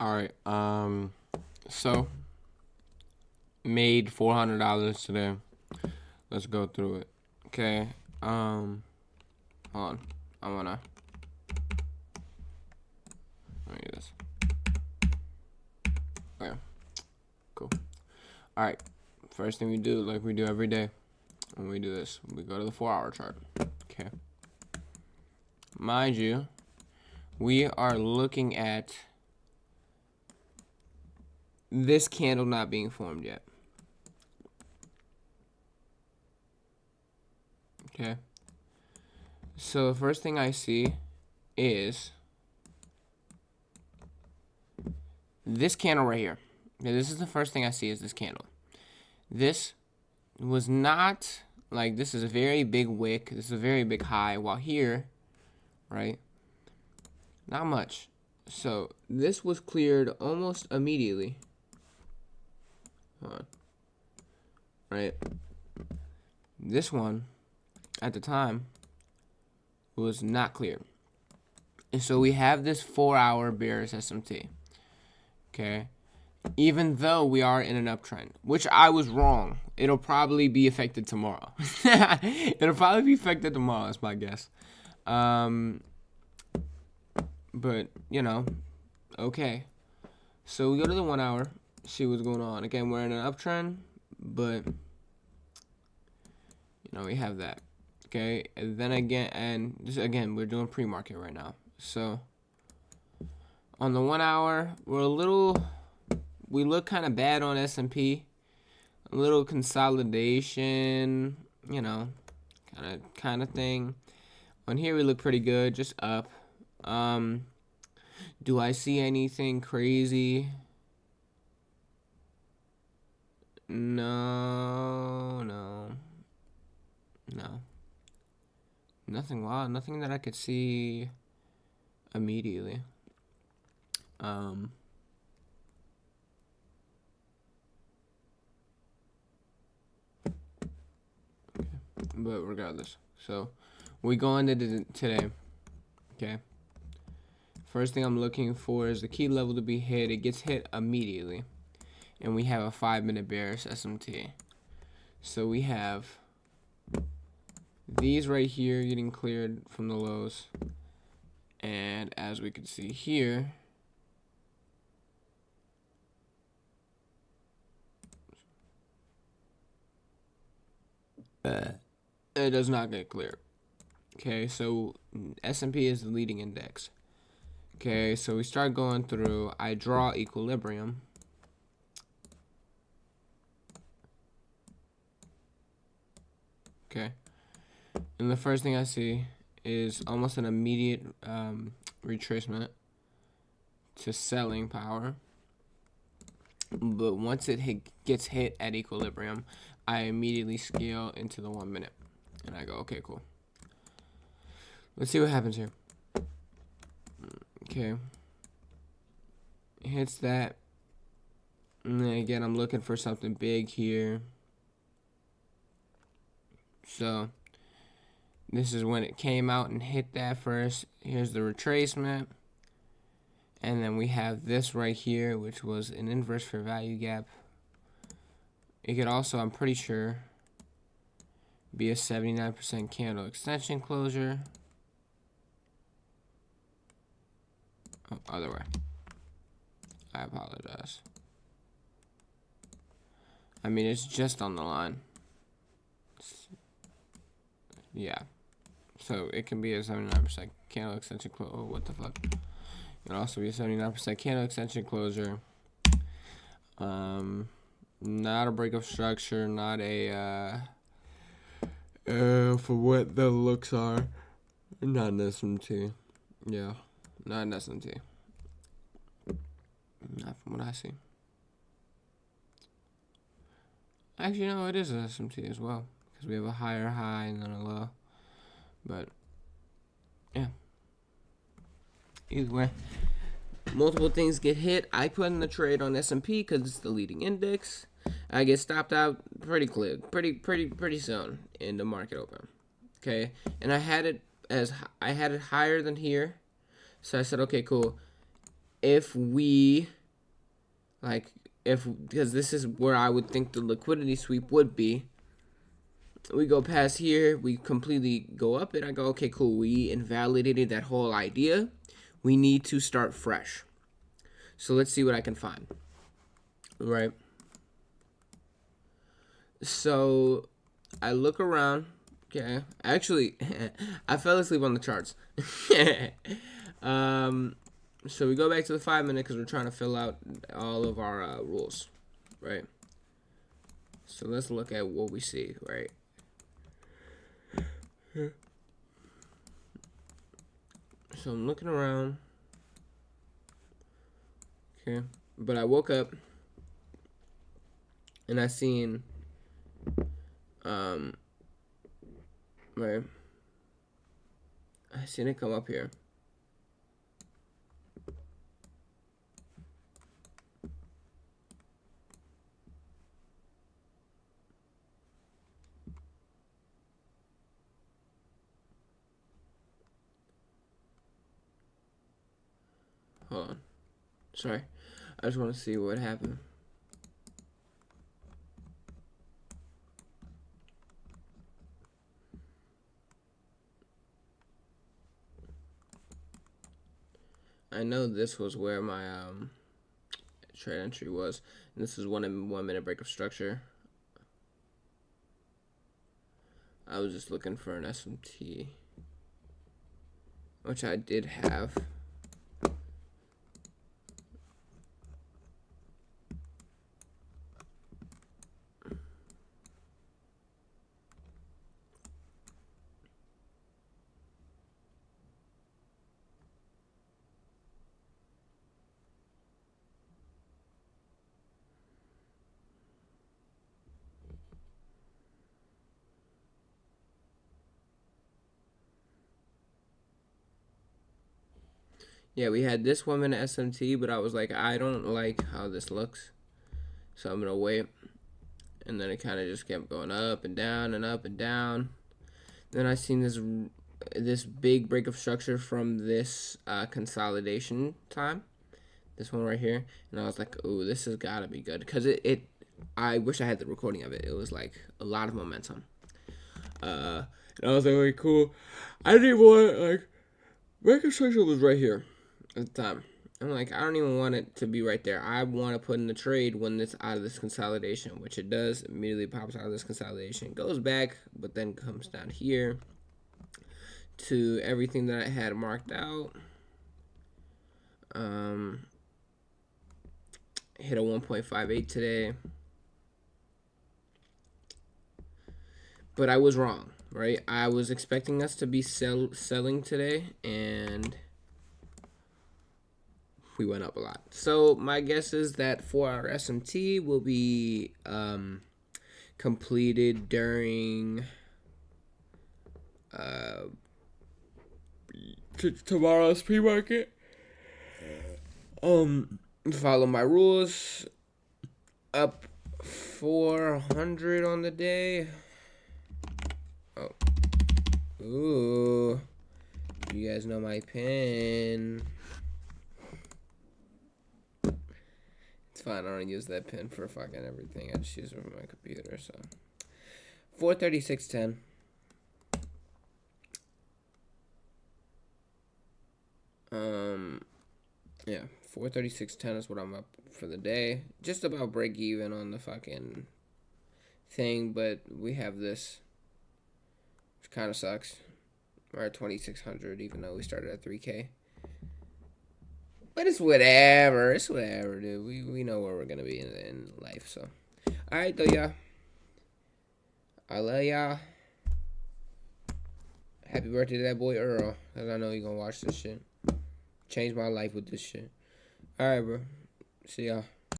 All right. So made $400 today. Let's go through it. Okay. Hold on. Let me do this. Okay. Cool. All right. First thing we do, like we do every day when we do this, we go to the 4-hour chart. Okay. Mind you, we are looking at this candle not being formed yet. Okay. So the first thing I see is this candle right here. Okay, this is the first thing I see is this candle. This was not like, this is a very big wick. This is a very big high. While here, right, not much. So this was cleared almost immediately. Hold on. Right. This one, at the time, was not cleared. And so we have this 4-hour bearish SMT. Okay. Even though we are in an uptrend, which I was wrong. It'll probably be affected tomorrow. It'll probably be affected tomorrow, that's my guess. But, you know, okay. So we go to the 1 hour, see what's going on. Again, we're in an uptrend, but, you know, we have that. Okay, and then again, we're doing pre-market right now. So, on the 1 hour, we look kind of bad on S&P. A little consolidation, you know, kind of thing. On here, we look pretty good, just up. Do I see anything crazy? No. Nothing wild, nothing that I could see immediately. But regardless, so we go into today. Okay. First thing I'm looking for is the key level to be hit. It gets hit immediately, and we have a 5-minute bearish SMT. So we have these right here getting cleared from the lows, and as we can see here, it does not get cleared. Okay, so S&P is the leading index. Okay, so we start going through. I draw equilibrium. Okay, and the first thing I see is almost an immediate retracement to selling power. But once it gets hit at equilibrium, I immediately scale into the 1 minute. And I go, okay, cool. Let's see what happens here. Okay. Hits that. And then again, I'm looking for something big here. So, this is when it came out and hit that first. Here's the retracement. And then we have this right here, which was an inverse fair value gap. It could also, I'm pretty sure, be a 79% candle extension closure. Oh, other way. I apologize. I mean, it's just on the line. Yeah. So it can be a 79% candle extension closure. Oh, what the fuck? It can also be a 79% candle extension closure. Not a break of structure, not a for what the looks are. Not an SMT. Yeah. Not an SMT. Not from what I see. Actually, no, it is an SMT as well. Because we have a higher high and then a low. But, yeah. Either way. Multiple things get hit. I put in the trade on S&P because it's the leading index. I get stopped out pretty quick, pretty soon in the market open. Okay, and I had it higher than here, so I said, okay, cool. if we, like, because this is where I would think the liquidity sweep would be. We go past here, we completely go up it. I go, okay, cool. We invalidated that whole idea. We need to start fresh. So let's see what I can find. Right. So I look around. Okay. Actually, I fell asleep on the charts. So we go back to the 5 minute because we're trying to fill out all of our rules. Right. So let's look at what we see. Right. So I'm looking around. Okay. But I woke up and I seen right. I seen it come up here. Hold on. Sorry. I just want to see what happened. I know this was where my trade entry was. And this is 1 minute break of structure. I was just looking for an SMT, which I did have. Yeah, we had this 1 minute SMT, but I was like, I don't like how this looks, so I'm gonna wait. And then it kind of just kept going up and down and up and down. Then I seen this big break of structure from this consolidation time, this one right here, and I was like, "Ooh, this has got to be good," because it. I wish I had the recording of it. It was like a lot of momentum. And I was like, "Okay, cool." I didn't want like break of structure was right here at the time. I'm like, I don't even want it to be right there. I want to put in the trade when it's out of this consolidation, which it does. Immediately pops out of this consolidation, goes back, but then comes down here to everything that I had marked out. Hit a 1.58 today, but I was wrong, right? I was expecting us to be selling today, and we went up a lot. So my guess is that 4-hour SMT will be completed during tomorrow's pre-market. Follow my rules. Up 400 on the day. Oh. Ooh. You guys know my pin. It's fine. I don't use that pin for fucking everything. I just use it for my computer. So 436.10. Yeah, 436.10 is what I'm up for the day. Just about break even on the fucking thing, but we have this, which kind of sucks. We're at 2,600, even though we started at 3K. But it's whatever. It's whatever, dude. We know where we're gonna be in life. So, all right, though, y'all. I love y'all. Happy birthday to that boy Earl, cause I know you gonna watch this shit. Change my life with this shit. All right, bro. See y'all.